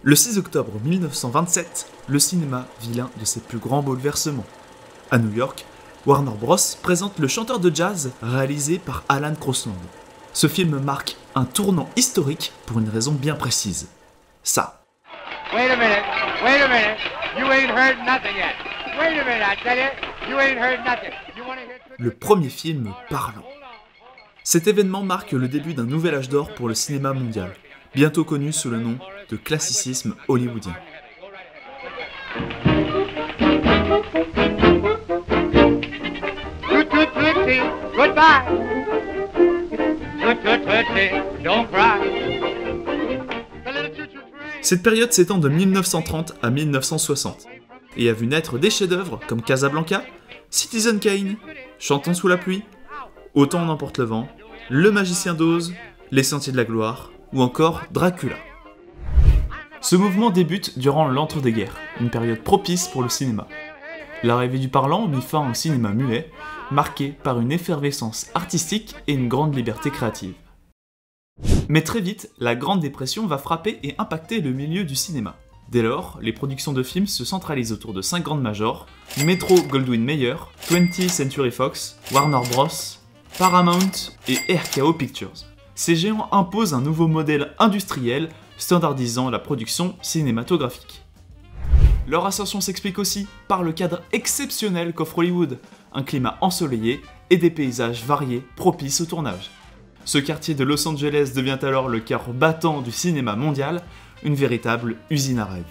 Le 6 octobre 1927, le cinéma vit l'un de ses plus grands bouleversements. À New York, Warner Bros. Présente Le chanteur de jazz, réalisé par Alan Crosland. Ce film marque un tournant historique pour une raison bien précise. Ça. Wait a minute, you ain't heard nothing yet. Wait a minute, I tell you ain't heard nothing. You wanna hear... Le premier film parlant. Cet événement marque le début d'un nouvel âge d'or pour le cinéma mondial, bientôt connu sous le nom de classicisme hollywoodien. Goodbye. Don't cry. Cette période s'étend de 1930 à 1960 et a vu naître des chefs-d'œuvre comme Casablanca, Citizen Kane, Chantons sous la pluie, Autant en emporte le vent, Le magicien d'Oz, Les sentiers de la gloire ou encore Dracula. Ce mouvement débute durant l'entre-deux-guerres, une période propice pour le cinéma. L'arrivée du parlant mit fin au cinéma muet, marqué par une effervescence artistique et une grande liberté créative. Mais très vite, la Grande Dépression va frapper et impacter le milieu du cinéma. Dès lors, les productions de films se centralisent autour de 5 grandes majors, Metro-Goldwyn-Mayer, 20th Century Fox, Warner Bros., Paramount et RKO Pictures. Ces géants imposent un nouveau modèle industriel, standardisant la production cinématographique. Leur ascension s'explique aussi par le cadre exceptionnel qu'offre Hollywood, un climat ensoleillé et des paysages variés propices au tournage. Ce quartier de Los Angeles devient alors le cœur battant du cinéma mondial, une véritable usine à rêve.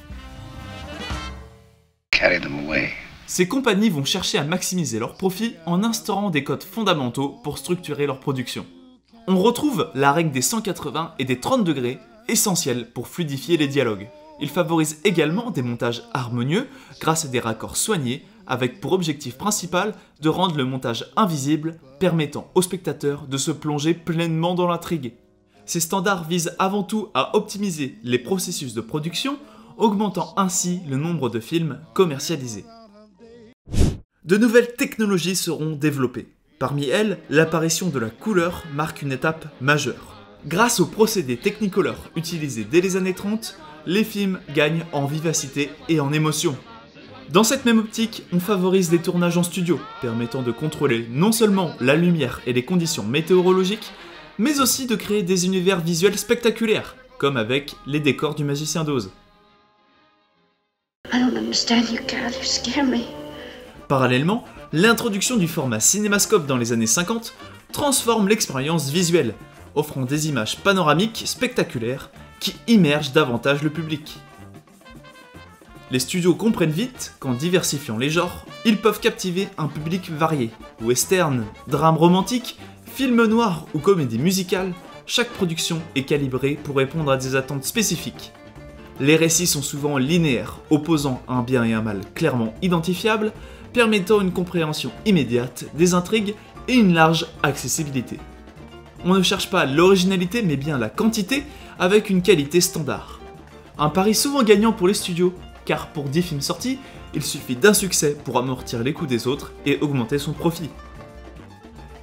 Ces compagnies vont chercher à maximiser leurs profits en instaurant des codes fondamentaux pour structurer leur production. On retrouve la règle des 180 et des 30 degrés, essentielle pour fluidifier les dialogues. Il favorise également des montages harmonieux grâce à des raccords soignés, avec pour objectif principal de rendre le montage invisible, permettant aux spectateurs de se plonger pleinement dans l'intrigue. Ces standards visent avant tout à optimiser les processus de production, augmentant ainsi le nombre de films commercialisés. De nouvelles technologies seront développées. Parmi elles, l'apparition de la couleur marque une étape majeure. Grâce au procédé Technicolor utilisé dès les années 30, les films gagnent en vivacité et en émotion. Dans cette même optique, on favorise des tournages en studio, permettant de contrôler non seulement la lumière et les conditions météorologiques, mais aussi de créer des univers visuels spectaculaires, comme avec les décors du magicien d'Oz. Parallèlement, l'introduction du format cinémascope dans les années 50 transforme l'expérience visuelle, offrant des images panoramiques spectaculaires qui immergent davantage le public. Les studios comprennent vite qu'en diversifiant les genres, ils peuvent captiver un public varié. Western, drame romantique, film noir ou comédie musicale, chaque production est calibrée pour répondre à des attentes spécifiques. Les récits sont souvent linéaires, opposant un bien et un mal clairement identifiables, permettant une compréhension immédiate des intrigues et une large accessibilité. On ne cherche pas l'originalité mais bien la quantité avec une qualité standard. Un pari souvent gagnant pour les studios, car pour 10 films sortis, il suffit d'un succès pour amortir les coûts des autres et augmenter son profit.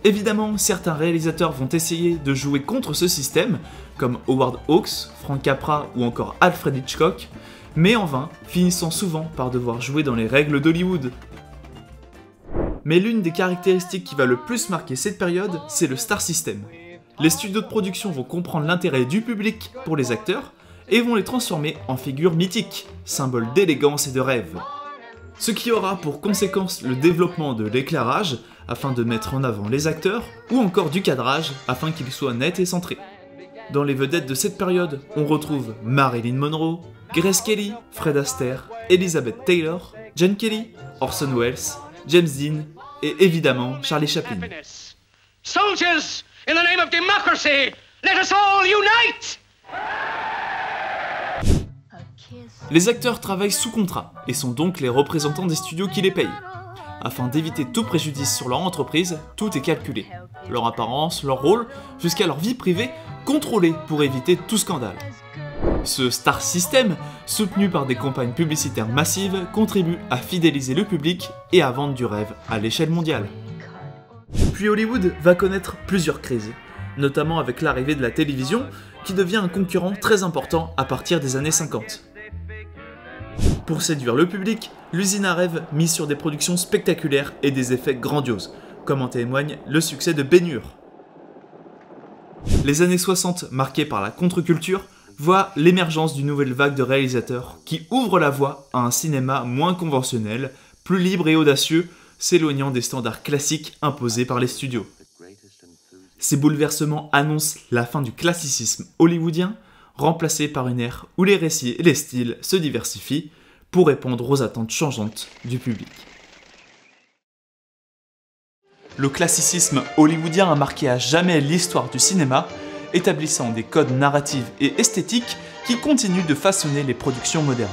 Évidemment, certains réalisateurs vont essayer de jouer contre ce système, comme Howard Hawks, Frank Capra ou encore Alfred Hitchcock, mais en vain, finissant souvent par devoir jouer dans les règles d'Hollywood. Mais l'une des caractéristiques qui va le plus marquer cette période, c'est le star system. Les studios de production vont comprendre l'intérêt du public pour les acteurs et vont les transformer en figures mythiques, symboles d'élégance et de rêve. Ce qui aura pour conséquence le développement de l'éclairage afin de mettre en avant les acteurs, ou encore du cadrage afin qu'il soit net et centré. Dans les vedettes de cette période, on retrouve Marilyn Monroe, Grace Kelly, Fred Astaire, Elizabeth Taylor, Gene Kelly, Orson Welles, James Dean et évidemment Charlie Chaplin. Soldiers, in the name of democracy, let us all unite! Les acteurs travaillent sous contrat et sont donc les représentants des studios qui les payent. Afin d'éviter tout préjudice sur leur entreprise, tout est calculé. Leur apparence, leur rôle, jusqu'à leur vie privée, contrôlée pour éviter tout scandale. Ce star system, soutenu par des campagnes publicitaires massives, contribue à fidéliser le public et à vendre du rêve à l'échelle mondiale. Puis Hollywood va connaître plusieurs crises, notamment avec l'arrivée de la télévision, qui devient un concurrent très important à partir des années 50. Pour séduire le public, l'usine à rêve mise sur des productions spectaculaires et des effets grandioses, comme en témoigne le succès de Ben-Hur. Les années 60, marquées par la contre-culture, voient l'émergence d'une nouvelle vague de réalisateurs qui ouvrent la voie à un cinéma moins conventionnel, plus libre et audacieux, s'éloignant des standards classiques imposés par les studios. Ces bouleversements annoncent la fin du classicisme hollywoodien, remplacé par une ère où les récits et les styles se diversifient pour répondre aux attentes changeantes du public. Le classicisme hollywoodien a marqué à jamais l'histoire du cinéma, établissant des codes narratifs et esthétiques qui continuent de façonner les productions modernes.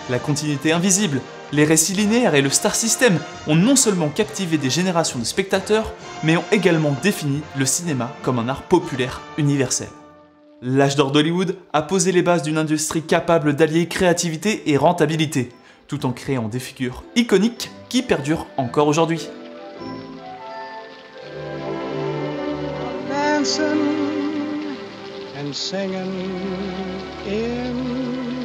La continuité invisible, les récits linéaires et le star system ont non seulement captivé des générations de spectateurs, mais ont également défini le cinéma comme un art populaire universel. L'âge d'or d'Hollywood a posé les bases d'une industrie capable d'allier créativité et rentabilité, tout en créant des figures iconiques qui perdurent encore aujourd'hui. Dancing and singing in